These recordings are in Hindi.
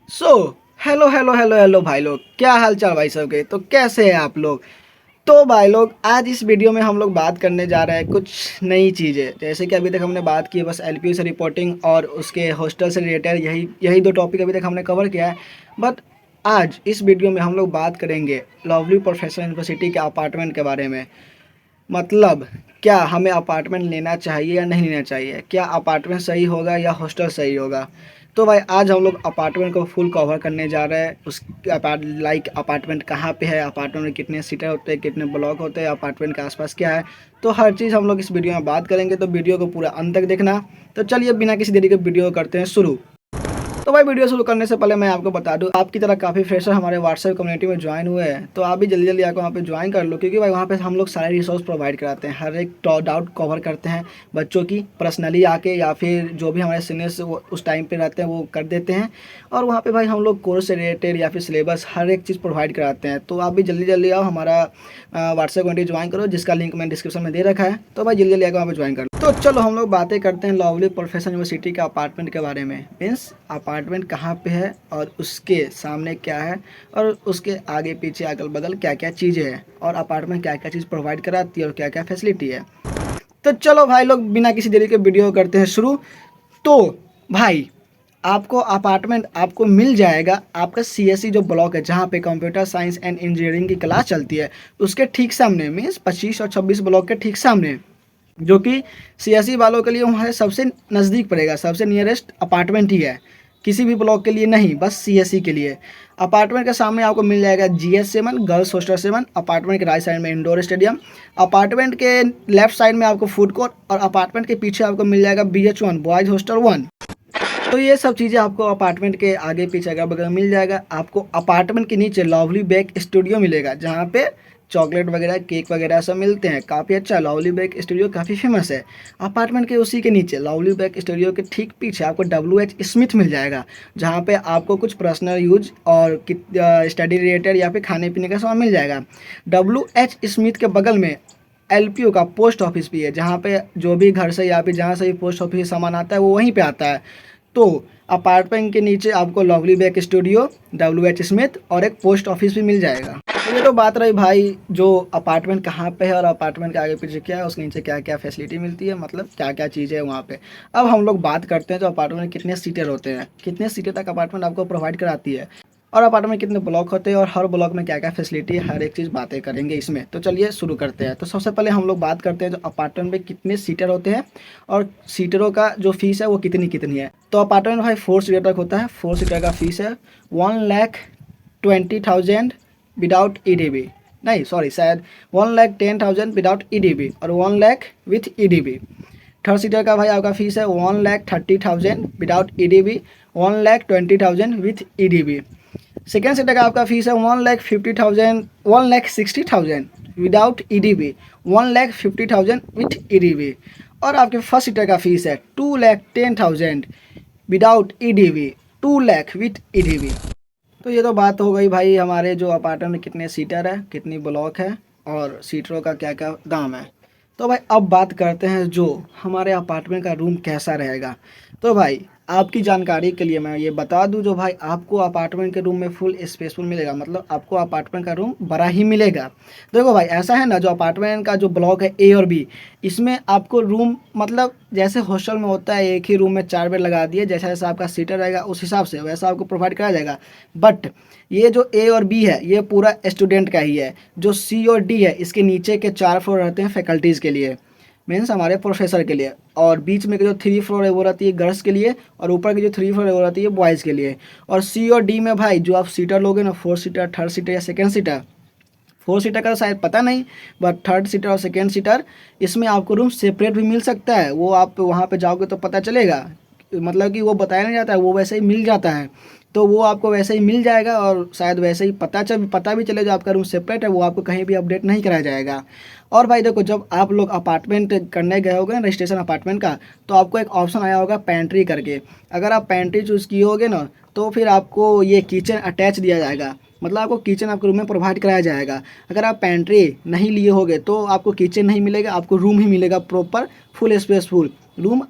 So hello hello hello hello भाई लोग, क्या हाल चाल भाई सबके। तो कैसे हैं आप लोग। तो भाई लोग, आज इस वीडियो में हम लोग बात करने जा रहे हैं कुछ नई चीज़ें। जैसे कि अभी तक हमने बात की है बस एलपीयू से रिपोर्टिंग और उसके हॉस्टल से रिलेटेड, यही यही दो टॉपिक अभी तक हमने कवर किया है। बट आज इस वीडियो में हम लोग बात करेंगे लवली प्रोफेशनल यूनिवर्सिटी के अपार्टमेंट के बारे में। मतलब क्या हमें अपार्टमेंट लेना चाहिए या नहीं लेना चाहिए, क्या अपार्टमेंट सही होगा या हॉस्टल सही होगा। तो भाई आज हम लोग अपार्टमेंट को फुल कवर करने जा रहे हैं। उस लाइक अपार्टमेंट कहाँ पे है, अपार्टमेंट में कितने सीटर होते हैं, कितने ब्लॉक होते हैं, अपार्टमेंट के आसपास क्या है। तो हर चीज़ हम लोग इस वीडियो में बात करेंगे, तो वीडियो को पूरा अंत तक देखना। तो चलिए बिना किसी देरी के वीडियो करते हैं शुरू। तो भाई वीडियो शुरू करने से पहले मैं आपको बता दूं, आपकी तरह काफ़ी फ्रेशर हमारे व्हाट्सएप कम्युनिटी में ज्वाइन हुए हैं, तो आप भी जल्दी जल्दी आकर वहाँ पे ज्वाइन कर लो, क्योंकि भाई वहाँ पे हम लोग सारे रिसोर्स प्रोवाइड कराते हैं, हर एक डाउट कवर करते हैं। बच्चों की पर्सनली आके या फिर जो भी हमारे सीनियर्स उस टाइम पे रहते हैं वो कर देते हैं। और वहाँ पे भाई हम लोग कोर्स से रिलेटेड या फिर सिलेबस हर एक चीज़ प्रोवाइड कराते हैं। तो आप भी जल्दी जल्दी आओ, हमारा व्हाट्सएप कम्युनिटी ज्वाइन करो, जिसका लिंक मैंने डिस्क्रिप्शन में दे रखा है। तो भाई जल्दी जल्दी आकर वहाँ पे ज्वाइन कर लो। तो चलो हम लोग बातें करते हैं लवली प्रोफेशनल यूनिवर्सिटी के अपार्टमेंट के बारे में। मीन्स अपार्टमेंट कहाँ पे है और उसके सामने क्या है और उसके आगे पीछे अगल बगल क्या क्या चीज़ें हैं और अपार्टमेंट क्या क्या चीज़ प्रोवाइड कराती है और क्या क्या फैसिलिटी है। तो चलो भाई लोग बिना किसी देरी के वीडियो करते हैं शुरू। तो भाई आपको अपार्टमेंट आपको मिल जाएगा आपका सीएससी जो ब्लॉक है, जहाँ पे कंप्यूटर साइंस एंड इंजीनियरिंग की क्लास चलती है, उसके ठीक सामने। मीन्स 25 और 26 ब्लॉक के ठीक सामने, जो कि सीएससी वालों के लिए वहाँ से सबसे नज़दीक पड़ेगा, सबसे नियरेस्ट अपार्टमेंट ही है। किसी भी ब्लॉक के लिए नहीं, बस सीएससी के लिए। अपार्टमेंट के सामने आपको मिल जाएगा GS7 गर्ल्स हॉस्टल 7। अपार्टमेंट के राइट साइड में इंडोर स्टेडियम। अपार्टमेंट के लेफ्ट साइड में आपको फूड कोर्ट और अपार्टमेंट के पीछे आपको मिल जाएगा BH1 बॉयज़ हॉस्टल 1। तो ये सब चीज़ें आपको अपार्टमेंट के आगे पीछे अगल बगल मिल जाएगा। आपको अपार्टमेंट के नीचे लवली बेक स्टूडियो मिलेगा, जहाँ पे चॉकलेट वगैरह केक वगैरह सब मिलते हैं। काफ़ी अच्छा लवली बेक स्टूडियो काफ़ी फेमस है। अपार्टमेंट के उसी के नीचे लवली बेक स्टूडियो के ठीक पीछे आपको WH स्मिथ मिल जाएगा, जहाँ पे आपको कुछ पर्सनल यूज और स्टडी रिलेटेड या फिर खाने पीने का सामान मिल जाएगा। WH स्मिथ के बगल में LPO का पोस्ट ऑफिस भी है, जहाँ पे जो भी घर से या फिर जहाँ से भी पोस्ट ऑफिस सामान आता है वो वहीं पे आता है। तो अपार्टमेंट के नीचे आपको lovely bake studio, WH Smith और एक पोस्ट ऑफिस भी मिल जाएगा। तो ये तो बात रही भाई जो अपार्टमेंट कहाँ पे है और अपार्टमेंट के आगे पीछे क्या है, उसके नीचे क्या क्या फैसिलिटी मिलती है, मतलब क्या क्या चीज़ें है वहाँ पे। अब हम लोग बात करते हैं जो अपार्टमेंट में कितने सीटर होते हैं, कितने सीटर तक अपार्टमेंट आपको प्रोवाइड कराती है, और अपार्टमेंट में कितने ब्लॉक होते हैं और हर ब्लॉक में क्या क्या फैसिलिटी है, हर एक चीज़ बातें करेंगे इसमें। तो चलिए शुरू करते हैं। तो सबसे पहले हम लोग बात करते हैं जो अपार्टमेंट में कितने सीटर होते हैं और सीटरों का जो फीस है वो कितनी कितनी है। तो अपार्टमेंट भाई 4 सीटर तक होता है। 4 सीटर का फीस है 1,20,000 विदाउट EDB। नहीं सॉरी, शायद 1,10,000 विदाउट EDB और 1,00,000 विथ EDB। थर्ड सीटर का भाई आपका फीस है 1,30,000 without EDB, 1,20,000 with EDB। Second seater का आपका फीस है 1,50,000 1,60,000 विदाउट EDB, 1,50,000 विथ EDB। और आपके फर्स्ट सीटर का फीस है 2,10,000 विदाउट EDB, 2,00,000 विथ EDB। तो ये तो बात हो गई भाई हमारे जो अपार्टमेंट में कितने सीटर है, कितनी ब्लॉक है और सीटरों का क्या क्या दाम है। तो भाई अब बात करते हैं जो हमारे अपार्टमेंट का रूम कैसा रहेगा। तो भाई आपकी जानकारी के लिए मैं ये बता दूं, जो भाई आपको अपार्टमेंट के रूम में फुल स्पेसफुल मिलेगा, मतलब आपको अपार्टमेंट का रूम बड़ा ही मिलेगा। देखो भाई ऐसा है ना, जो अपार्टमेंट का जो ब्लॉक है A और B, इसमें आपको रूम मतलब जैसे हॉस्टल में होता है एक ही रूम में 4 बेड लगा दिए, जैसा जैसा आपका सीटर रहेगा उस हिसाब से वैसा आपको प्रोवाइड कराया जाएगा। बट ये जो A और B है ये पूरा स्टूडेंट का ही है। जो C और D है इसके नीचे के 4 फ्लोर रहते हैं फैकल्टीज़ के लिए, मीन्स हमारे प्रोफेसर के लिए। और बीच में के जो 3 फ्लोर है वो रहती है गर्ल्स के लिए, और ऊपर की जो 3 फ्लोर है वो रहती है बॉयज़ के लिए। और C और D में भाई जो आप सीटर लोगे ना, 4 सीटर, थर्ड सीटर या सेकेंड सीटर, 4 सीटर का तो शायद पता नहीं, बट थर्ड सीटर और सेकेंड सीटर इसमें आपको रूम सेपरेट भी मिल सकता है। वो आप वहाँ पे जाओगे तो पता चलेगा, मतलब कि वो बताया नहीं जाता है, वो वैसे ही मिल जाता है। तो वो आपको वैसे ही मिल जाएगा और शायद वैसे ही पता भी चले जो आपका रूम सेपरेट है, वो आपको कहीं भी अपडेट नहीं कराया जाएगा। और भाई देखो, जब आप लोग अपार्टमेंट करने गए होगे ना रजिस्ट्रेशन अपार्टमेंट का, तो आपको एक ऑप्शन आया होगा पेंट्री करके। अगर आप पेंट्री चूज़ किए होगे ना, तो फिर आपको ये किचन अटैच दिया जाएगा, मतलब आपको किचन आपके रूम में प्रोवाइड कराया जाएगा। अगर आप पेंट्री नहीं लिए होगे तो आपको किचन नहीं मिलेगा, आपको रूम ही मिलेगा प्रॉपर फुल स्पेसफुल रूम।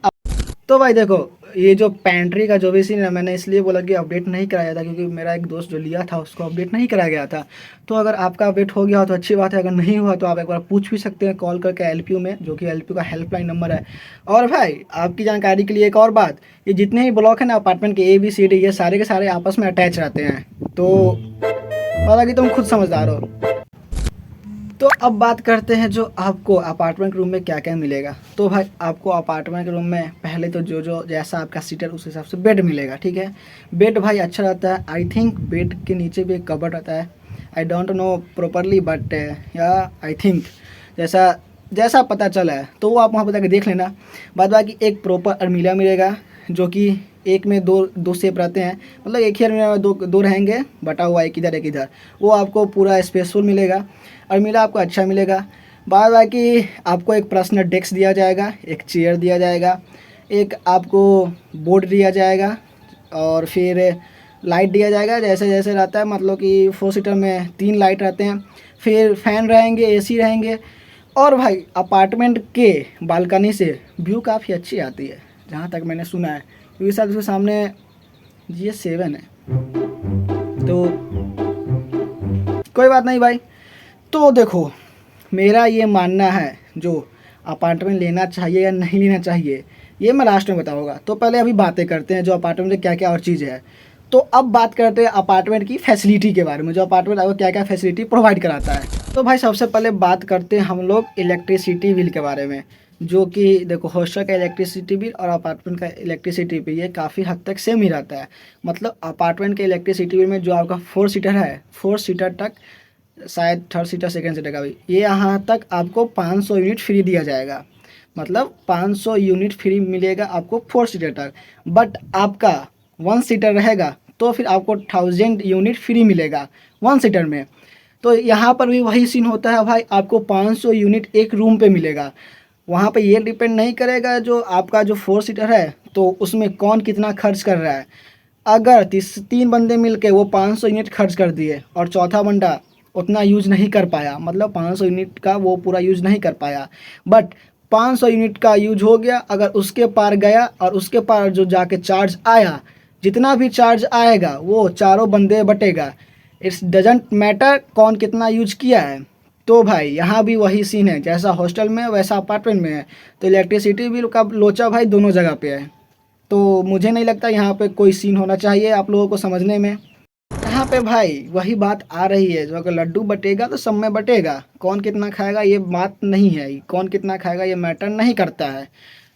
तो भाई देखो, ये जो पैंट्री का जो भी सीन है, मैंने इसलिए बोला कि अपडेट नहीं कराया था क्योंकि मेरा एक दोस्त जो लिया था उसको अपडेट नहीं कराया गया था। तो अगर आपका अपडेट हो गया हो तो अच्छी बात है, अगर नहीं हुआ तो आप एक बार पूछ भी सकते हैं कॉल करके एलपीयू में, जो कि एलपीयू का हेल्पलाइन नंबर है। और भाई आपकी जानकारी के लिए एक और बात, ये जितने भी ब्लॉक हैं ना अपार्टमेंट के ABCD, ये सारे के सारे आपस में अटैच रहते हैं। तो हालांकि तुम खुद समझदार हो। तो अब बात करते हैं जो आपको अपार्टमेंट रूम में क्या क्या मिलेगा। तो भाई आपको अपार्टमेंट रूम में पहले तो जो जैसा आपका सीटर उस हिसाब से बेड मिलेगा, ठीक है। बेड भाई अच्छा रहता है, आई थिंक बेड के नीचे भी एक कबर्ड रहता है, I don't know properly but या आई थिंक जैसा जैसा पता चला है तो वो आप वहाँ पर जाकर देख लेना। बाद बाकी एक प्रॉपर अलमीरा मिलेगा, जो कि एक में दो दो शेप रहते हैं, मतलब एक ही अलमीरा में दो दो रहेंगे, बटा हुआ एक इधर एक इधर, वो आपको पूरा स्पेसफुल मिलेगा। अलमीरा आपको अच्छा मिलेगा। बाद बाकी आपको एक पर्सनल डेस्क दिया जाएगा, एक चेयर दिया जाएगा, एक आपको बोर्ड दिया जाएगा, और फिर लाइट दिया जाएगा जैसे जैसे रहता है, मतलब कि 4 सीटर में 3 लाइट रहते हैं, फिर फैन रहेंगे, AC रहेंगे। और भाई अपार्टमेंट के बालकनी से व्यू काफ़ी अच्छी आती है जहाँ तक मैंने सुना है, क्योंकि शायद उसके सामने GS7 है। तो कोई बात नहीं भाई। तो देखो मेरा ये मानना है, जो अपार्टमेंट लेना चाहिए या नहीं लेना चाहिए ये मैं लास्ट में बताऊंगा। तो पहले अभी बातें करते हैं जो अपार्टमेंट में क्या क्या और चीज़ है। तो अब बात करते हैं अपार्टमेंट की फैसिलिटी के बारे में, जो अपार्टमेंट आपको क्या क्या फैसिलिटी प्रोवाइड कराता है। तो भाई सबसे पहले बात करते हैं हम लोग इलेक्ट्रिसिटी बिल के बारे में, जो कि देखो हॉस्टल का इलेक्ट्रिसिटी बिल और अपार्टमेंट का इलेक्ट्रिसिटी बिल ये काफ़ी हद तक सेम ही रहता है। मतलब अपार्टमेंट के इलेक्ट्रिसिटी बिल में जो आपका 4 सीटर है, 4 सीटर तक, शायद 3rd सीटर 2nd सीटर का भी, ये यहाँ तक आपको 500 यूनिट फ्री दिया जाएगा। मतलब 500 यूनिट फ्री मिलेगा आपको 4 सीटर तक। बट आपका 1 सीटर रहेगा तो फिर आपको 1000 यूनिट फ्री मिलेगा 1 सीटर में। तो यहाँ पर भी वही सीन होता है भाई, आपको 500 यूनिट एक रूम पे मिलेगा। वहाँ पे ये डिपेंड नहीं करेगा जो आपका जो 4 सीटर है तो उसमें कौन कितना खर्च कर रहा है। अगर 3 बंदे मिलके वो 500 यूनिट खर्च कर दिए और चौथा बंदा उतना यूज़ नहीं कर पाया, मतलब 500 यूनिट का वो पूरा यूज़ नहीं कर पाया, बट 500 यूनिट का यूज हो गया, अगर उसके पार गया और उसके पार जो जाके चार्ज आया, जितना भी चार्ज आएगा वो चारों बंदे बटेगा। इट्स डजेंट मैटर कौन कितना यूज किया है। तो भाई यहाँ भी वही सीन है, जैसा हॉस्टल में वैसा अपार्टमेंट में है। तो इलेक्ट्रिसिटी बिल का लोचा भाई दोनों जगह पे है। तो मुझे नहीं लगता यहाँ पे कोई सीन होना चाहिए आप लोगों को समझने में। यहाँ पे भाई वही बात आ रही है, जो अगर लड्डू बटेगा तो सब में बटेगा, कौन कितना खाएगा ये बात नहीं है, कौन कितना खाएगा ये मैटर नहीं करता है।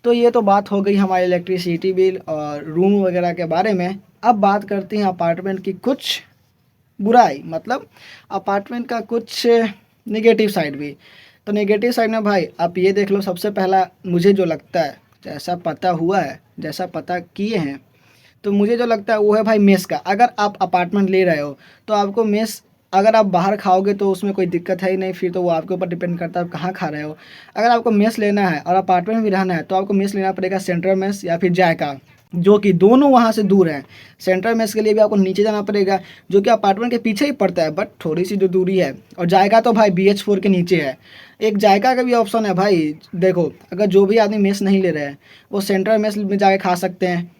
तो ये तो बात हो गई हमारे इलेक्ट्रिसिटी बिल और रूम वगैरह के बारे में। अब बात करते हैं अपार्टमेंट की कुछ बुराई, मतलब अपार्टमेंट का कुछ नेगेटिव साइड भी। तो नेगेटिव साइड में भाई आप ये देख लो, सबसे पहला मुझे जो लगता है, जैसा पता हुआ है, जैसा पता किए हैं, तो मुझे जो लगता है वो है भाई मेस का। अगर आप अपार्टमेंट ले रहे हो तो आपको मेस, अगर आप बाहर खाओगे तो उसमें कोई दिक्कत है ही नहीं, फिर तो वो आपके ऊपर डिपेंड करता है आप कहाँ खा रहे हो। अगर आपको मेस लेना है और अपार्टमेंट में भी रहना है तो आपको मेस लेना पड़ेगा, सेंट्रल मेस या फिर जायका, जो कि दोनों वहाँ से दूर हैं। सेंट्रल मेस के लिए भी आपको नीचे जाना पड़ेगा, जो कि अपार्टमेंट के पीछे ही पड़ता है, बट थोड़ी सी जो दूरी है। और जायका तो भाई BH4 के नीचे है। एक जायका का भी ऑप्शन है भाई, देखो अगर जो भी आदमी मेस नहीं ले रहे हैं वो सेंट्रल मेस में जाके खा सकते हैं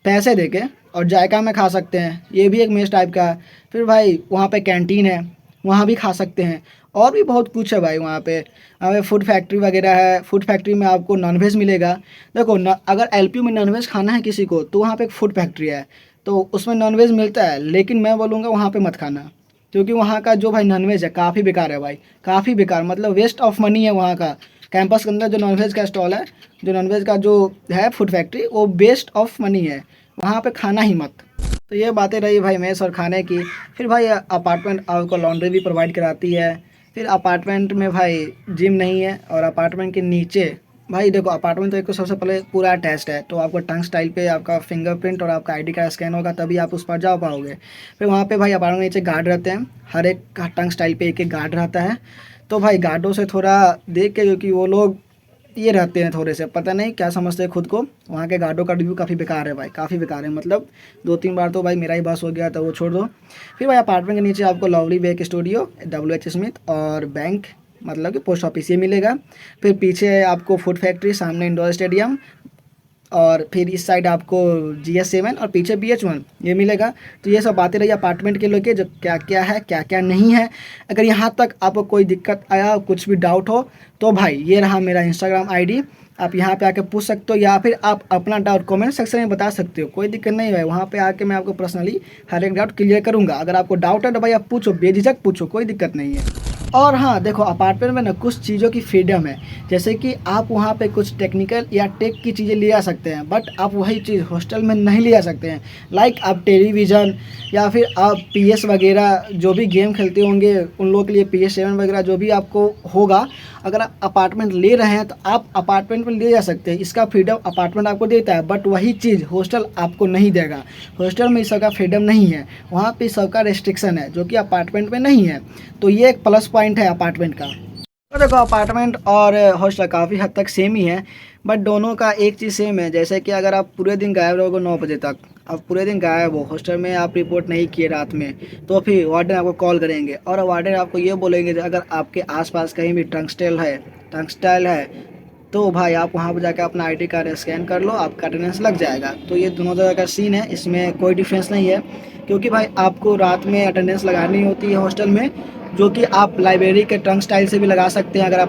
पैसे दे के, और जायका में खा सकते हैं, ये भी एक मेस टाइप का है। फिर भाई वहाँ पे कैंटीन है, वहाँ भी खा सकते हैं, और भी बहुत कुछ है भाई वहाँ पे फूड फैक्ट्री वगैरह है। फूड फैक्ट्री में आपको नॉनवेज मिलेगा। देखो अगर LPU में नॉनवेज खाना है किसी को तो वहाँ पे एक फूड फैक्ट्री है, तो उसमें नॉनवेज मिलता है, लेकिन मैं बोलूँगा वहाँ पे मत खाना, क्योंकि वहाँ का जो भाई नॉनवेज है काफ़ी बेकार है भाई, काफ़ी बेकार, मतलब वेस्ट ऑफ मनी है वहाँ का। कैंपस के अंदर जो नॉनवेज का स्टॉल है, जो नॉनवेज का जो है फूड फैक्ट्री, वो वेस्ट ऑफ मनी है, वहाँ पे खाना ही मत। तो ये बातें रही भाई मेस और खाने की। फिर भाई अपार्टमेंट आपको लॉन्ड्री भी प्रोवाइड कराती है। फिर अपार्टमेंट में भाई जिम नहीं है, और अपार्टमेंट के नीचे भाई देखो अपार्टमेंट तो एक तो सबसे पहले पूरा अटैच्ड है, तो आपको टंग स्टाइल पे आपका फिंगरप्रिंट और आपका ID कार्ड स्कैन होगा तभी आप उस पर जा पाओगे। फिर वहाँ पे भाई अपार्टमेंट के नीचे गार्ड रहते हैं, हर एक का टंग स्टाइल पे एक एक गार्ड रहता है। तो भाई गार्डों से थोड़ा देख के, क्योंकि वो लोग ये रहते हैं थोड़े से पता नहीं क्या समझते हैं खुद को। वहाँ के गार्डों का रिव्यू काफ़ी बेकार है भाई, काफ़ी बेकार है, मतलब 2-3 बार तो भाई मेरा ही बस हो गया तो वो छोड़ दो। फिर भाई अपार्टमेंट के नीचे आपको lovely bake studio, WH Smith और बैंक, मतलब कि पोस्ट ऑफिस ये मिलेगा। फिर पीछे आपको फूड फैक्ट्री, सामने इंडोर स्टेडियम, और फिर इस साइड आपको GS7 और पीछे BH1 ये मिलेगा। तो ये सब बातें रही अपार्टमेंट के लेके, जो क्या क्या है क्या क्या नहीं है। अगर यहाँ तक आपको कोई दिक्कत आया, कुछ भी डाउट हो, तो भाई ये रहा मेरा इंस्टाग्राम ID, आप यहाँ पे आके पूछ सकते हो, या फिर आप अपना डाउट कमेंट सेक्शन में बता सकते हो, कोई दिक्कत नहीं है। वहाँ पे आके मैं आपको पर्सनली हर एक डाउट क्लियर करूँगा। अगर आपको डाउट है तो भाई आप पूछो, बेझिझक पूछो, कोई दिक्कत नहीं है। और हाँ देखो, अपार्टमेंट में ना कुछ चीज़ों की फ्रीडम है, जैसे कि आप वहाँ पे कुछ टेक्निकल या टेक की चीज़ें ले आ सकते हैं, बट आप वही चीज़ हॉस्टल में नहीं ले आ सकते हैं। लाइक आप टेलीविज़न या फिर आप PS वगैरह जो भी गेम खेलते होंगे उन लोगों के लिए PS7 वगैरह जो भी आपको होगा, अगर आप अपार्टमेंट ले रहे हैं तो आप अपार्टमेंट में ले जा सकते हैं। इसका फ्रीडम अपार्टमेंट आपको देता है, बट वही चीज़ हॉस्टल आपको नहीं देगा। हॉस्टल में इस सबका फ्रीडम नहीं है, वहाँ पे सबका रेस्ट्रिक्शन है, जो कि अपार्टमेंट में नहीं है। तो ये एक प्लस पॉइंट है अपार्टमेंट का। तो देखो, अपार्टमेंट और हॉस्टल काफ़ी हद तक सेम ही है, बट दोनों का एक चीज़ सेम है, जैसे कि अगर आप पूरे दिन गायब रहोगे 9 बजे तक, आप पूरे दिन गायब हो, हॉस्टल में आप रिपोर्ट नहीं किए रात में, तो फिर वार्डन आपको कॉल करेंगे और वार्डन आपको ये बोलेंगे अगर आपके आसपास कहीं भी टंगस्टाइल है तो भाई आप वहाँ पर जाकर अपना ID कार्ड स्कैन कर लो, आपका अटेंडेंस लग जाएगा। तो ये दोनों जगह का सीन है, इसमें कोई डिफरेंस नहीं है, क्योंकि भाई आपको रात में अटेंडेंस लगानी होती है हॉस्टल में, जो कि आप लाइब्रेरी के टंग स्टाइल से भी लगा सकते हैं। अगर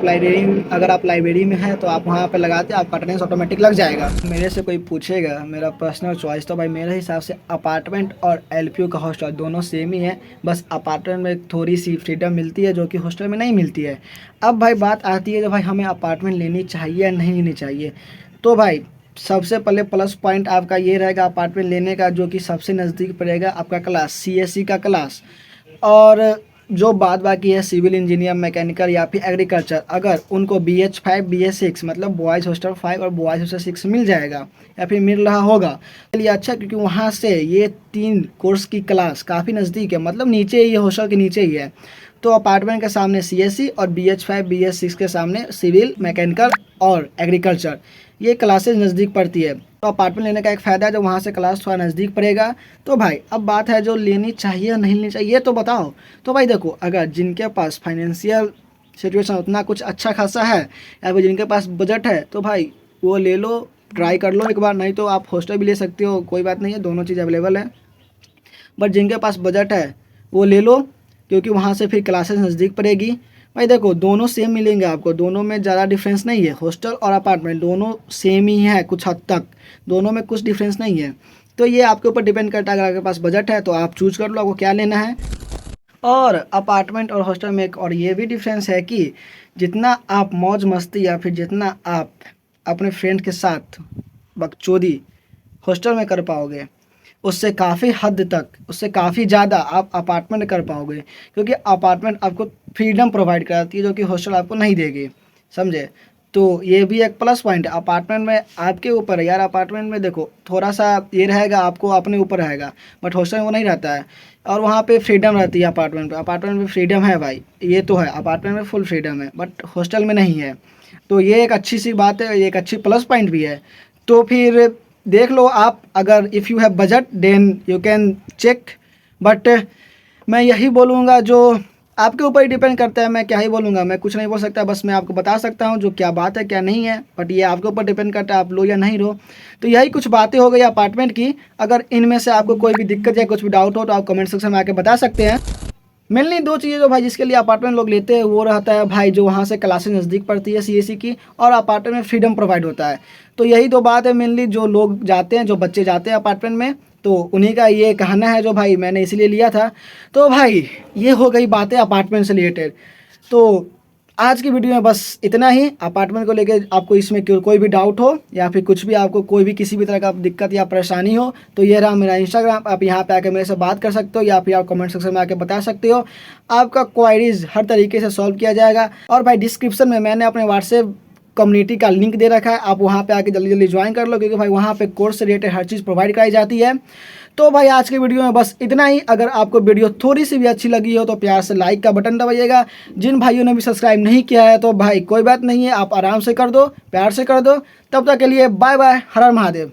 आप लाइब्रेरी में हैं तो आप वहाँ पे लगाते हैं, आपका अटेंडेंस ऑटोमेटिक लग जाएगा। मेरे से कोई पूछेगा मेरा पर्सनल चॉइस, तो भाई मेरे हिसाब से अपार्टमेंट और LPU का हॉस्टल दोनों सेम ही है, बस अपार्टमेंट में थोड़ी सी फ्रीडम मिलती है जो कि हॉस्टल में नहीं मिलती है। अब भाई बात आती है जो भाई हमें अपार्टमेंट लेनी चाहिए या नहीं लेनी चाहिए। तो भाई सबसे पहले प्लस पॉइंट आपका ये रहेगा अपार्टमेंट लेने का, जो कि सबसे नज़दीक पड़ेगा आपका क्लास, CSE का क्लास। और जो बाद बाकी है सिविल इंजीनियर, मैकेनिकल या फिर एग्रीकल्चर, अगर उनको BH5 BH6 मतलब बॉयज़ हॉस्टल 5 और बॉयज़ हॉस्टल 6 मिल जाएगा या फिर मिल रहा होगा, चलिए अच्छा, क्योंकि वहाँ से ये 3 कोर्स की क्लास काफ़ी नज़दीक है, मतलब नीचे ही है, हॉस्टल के नीचे ही है। तो अपार्टमेंट के सामने CSE और BH5 BH6 के सामने सिविल, मैकेनिकल और एग्रीकल्चर, ये क्लासेज नज़दीक पड़ती है। तो अपार्टमेंट लेने का एक फ़ायदा है, जो वहाँ से क्लास थोड़ा नज़दीक पड़ेगा। तो भाई अब बात है जो लेनी चाहिए या नहीं लेनी चाहिए, तो बताओ। तो भाई देखो, अगर जिनके पास फाइनेंशियल सिचुएशन उतना कुछ अच्छा खासा है या फिर जिनके पास बजट है, तो भाई वो ले लो, ट्राई कर लो एक बार, नहीं तो आप हॉस्टल भी ले सकते हो, कोई बात नहीं है, दोनों चीज़ अवेलेबल है। बट जिनके पास बजट है वो ले लो, क्योंकि वहाँ से फिर क्लासेस नज़दीक पड़ेगी। भाई देखो, दोनों सेम मिलेंगे आपको, दोनों में ज़्यादा डिफरेंस नहीं है। हॉस्टल और अपार्टमेंट दोनों सेम ही है कुछ हद तक, दोनों में कुछ डिफरेंस नहीं है। तो ये आपके ऊपर डिपेंड करता है, अगर आपके पास बजट है तो आप चूज कर लो आपको क्या लेना है। और अपार्टमेंट और हॉस्टल में एक और ये भी डिफरेंस है कि जितना आप मौज मस्ती या फिर जितना आप अपने फ्रेंड के साथ बकचोदी हॉस्टल में कर पाओगे, उससे काफ़ी हद तक, उससे काफ़ी ज़्यादा आप अपार्टमेंट कर पाओगे, क्योंकि अपार्टमेंट आपको फ्रीडम प्रोवाइड कराती है जो कि हॉस्टल आपको नहीं देगी, समझे। तो ये भी एक प्लस पॉइंट है। अपार्टमेंट में आपके ऊपर है यार, अपार्टमेंट में देखो थोड़ा सा ये रहेगा, आपको अपने ऊपर रहेगा, बट हॉस्टल में वो नहीं रहता है, और वहाँ पे फ्रीडम रहती है। अपार्टमेंट में फ्रीडम है भाई, ये तो है, अपार्टमेंट में फुल फ्रीडम है, बट हॉस्टल में नहीं है। तो ये एक अच्छी सी बात है, ये एक अच्छी प्लस पॉइंट भी है। तो फिर देख लो आप, अगर if you have budget then you can check, but मैं यही बोलूँगा, जो आपके ऊपर ही डिपेंड करता है, मैं क्या ही बोलूँगा, मैं कुछ नहीं बोल सकता, बस मैं आपको बता सकता हूँ जो क्या बात है क्या नहीं है, बट ये आपके ऊपर डिपेंड करता है आप लो या नहीं लो। तो यही कुछ बातें हो गई अपार्टमेंट की। अगर इनमें से आपको कोई भी दिक्कत या कुछ भी डाउट हो तो आप कमेंट सेक्शन में आके बता सकते हैं। मेनली 2 चीज़ें जो भाई जिसके लिए अपार्टमेंट लोग लेते हैं वो रहता है भाई, जो वहाँ से क्लासेस नज़दीक पड़ती है CSE की, और अपार्टमेंट में फ्रीडम प्रोवाइड होता है। तो यही 2 बात है मेनली, जो लोग जाते हैं, जो बच्चे जाते हैं अपार्टमेंट में, तो उन्हीं का ये कहना है जो भाई मैंने इसलिए लिया था। तो भाई ये हो गई बातें अपार्टमेंट से रिलेटेड। तो आज की वीडियो में बस इतना ही। अपार्टमेंट को लेकर आपको इसमें कोई भी डाउट हो या फिर कुछ भी आपको कोई भी किसी भी तरह का दिक्कत या परेशानी हो, तो ये रहा मेरा इंस्टाग्राम, आप यहाँ पे आकर मेरे से बात कर सकते हो या फिर आप कमेंट सेक्शन में आकर बता सकते हो। आपका क्वायरीज हर तरीके से सॉल्व किया जाएगा। और भाई डिस्क्रिप्शन में मैंने अपने व्हाट्सएप कम्युनिटी का लिंक दे रखा है, आप वहाँ पे आके जल्दी जल्दी ज्वाइन कर लो, क्योंकि भाई वहाँ पे कोर्स से रिलेटेड हर चीज़ प्रोवाइड कराई जाती है। तो भाई आज की वीडियो में बस इतना ही। अगर आपको वीडियो थोड़ी सी भी अच्छी लगी हो तो प्यार से लाइक का बटन दबाइएगा। जिन भाइयों ने भी सब्सक्राइब नहीं किया है तो भाई कोई बात नहीं है, आप आराम से कर दो, प्यार से कर दो। तब तक के लिए बाय बाय, हर हर महादेव।